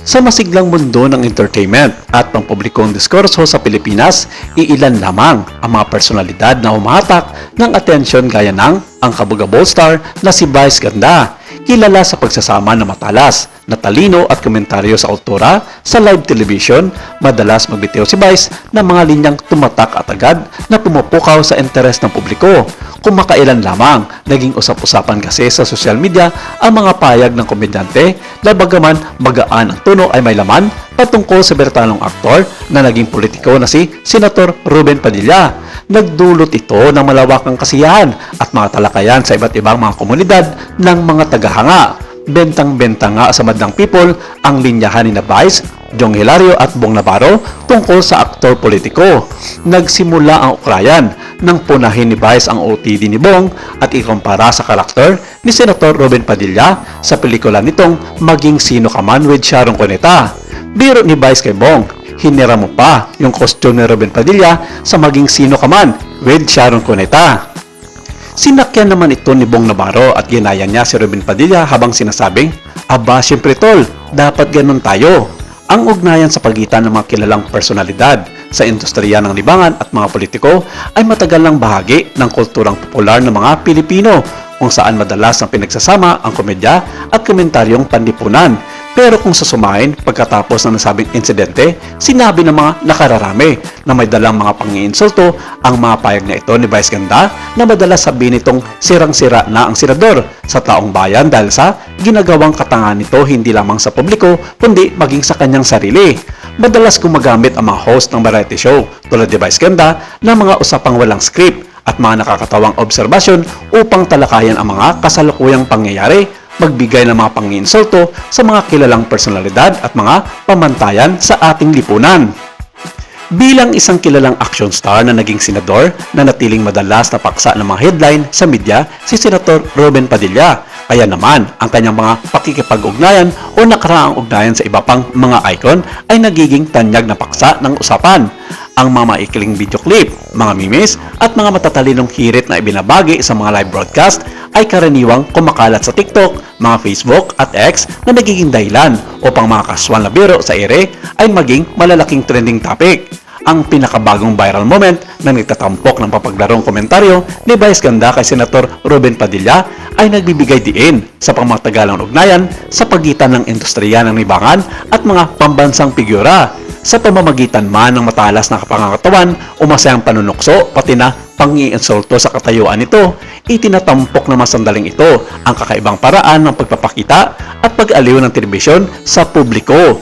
Sa masiglang mundo ng entertainment at pampublikong diskurso sa Pilipinas, iilan lamang ang mga personalidad na humahatak ng atensyon gaya ng ang kabugabol star na si Vice Ganda, kilala sa pagsasama na matalas, na talino at komentaryo sa kultura sa live television. Madalas magbitiw si Vice ng mga linyang tumatak at agad na pumupukaw sa interes ng publiko. Kumakailan lamang, naging usap-usapan kasi sa social media ang mga payag ng komedyante na bagaman magaan ang tono ay may laman patungkol sa bertanong aktor na naging politiko na si Senator Ruben Padilla. Nagdulot ito ng malawakang kasiyahan at mga talakayan sa iba't ibang mga komunidad ng mga tagahanga. Bentang-benta nga sa madlang people ang linyahan ni Vice, Jong Hilario at Bong Navarro tungkol sa aktor politiko. Nagsimula ang ukrayan nang punahin ni Vice ang OOTD ni Bong at ikumpara sa karakter ni Senator Ruben Padilla sa pelikula nitong Maging Sino Ka Man with Sharon Cuneta. Biro ni Vice kay Bong, hinira mo pa yung costume ni Ruben Padilla sa Maging Sino Ka Man with Sharon Cuneta. Sinakyan naman ito ni Bong Navarro at ginaya niya si Ruben Padilla habang sinasabing, "Aba, syempre tol, dapat ganun tayo." Ang ugnayan sa pagitan ng mga kilalang personalidad sa industriya ng libangan at mga politiko ay matagal ng bahagi ng kulturang popular ng mga Pilipino, kung saan madalas ang pinagsasama ang komedya at komentaryong panlipunan. Pero kung sasumahin, pagkatapos ng nasabing insidente, sinabi ng mga nakararami na may dalang mga pangiinsulto ang mga payag na ito ni Vice Ganda na madalas sabihin nitong sirang-sira na ang senador sa taong bayan dahil sa ginagawang katangahan nito hindi lamang sa publiko kundi maging sa kanyang sarili. Madalas gumagamit ang mga host ng variety show tulad ni Vice Ganda ng mga usapang walang script at mga nakakatawang obserbasyon upang talakayan ang mga kasalukuyang pangyayari, magbigay ng mga panginsulto sa mga kilalang personalidad at mga pamantayan sa ating lipunan. Bilang isang kilalang action star na naging senador na natiling madalas na paksa ng mga headline sa media, si Senator Ruben Padilla. Kaya naman, ang kanyang mga pakikipag-ugnayan o nakaraang ugnayan sa iba pang mga icon ay nagiging tanyag na paksa ng usapan. Ang mga maikling video clip, mga memes at mga matatalinong hirit na ibinabagi sa mga live broadcast ay karaniwang kumakalat sa TikTok, mga Facebook at X na nagiging dahilan upang mga kaswal na biro sa ere ay maging malalaking trending topic. Ang pinakabagong viral moment na nagtatampok ng papaglarong komentaryo ni Vice Ganda kay Senator Ruben Padilla ay nagbibigay diin sa pangmatagalang ugnayan sa pagitan ng industriya ng libangan at mga pambansang figura. Sa pamamagitan man ng matalas na kapangangatawan o masayang panunukso pati na pangiinsulto sa katayuan nito, itinatampok na masandaling ito ang kakaibang paraan ng pagpapakita at pag-aliw ng telebisyon sa publiko.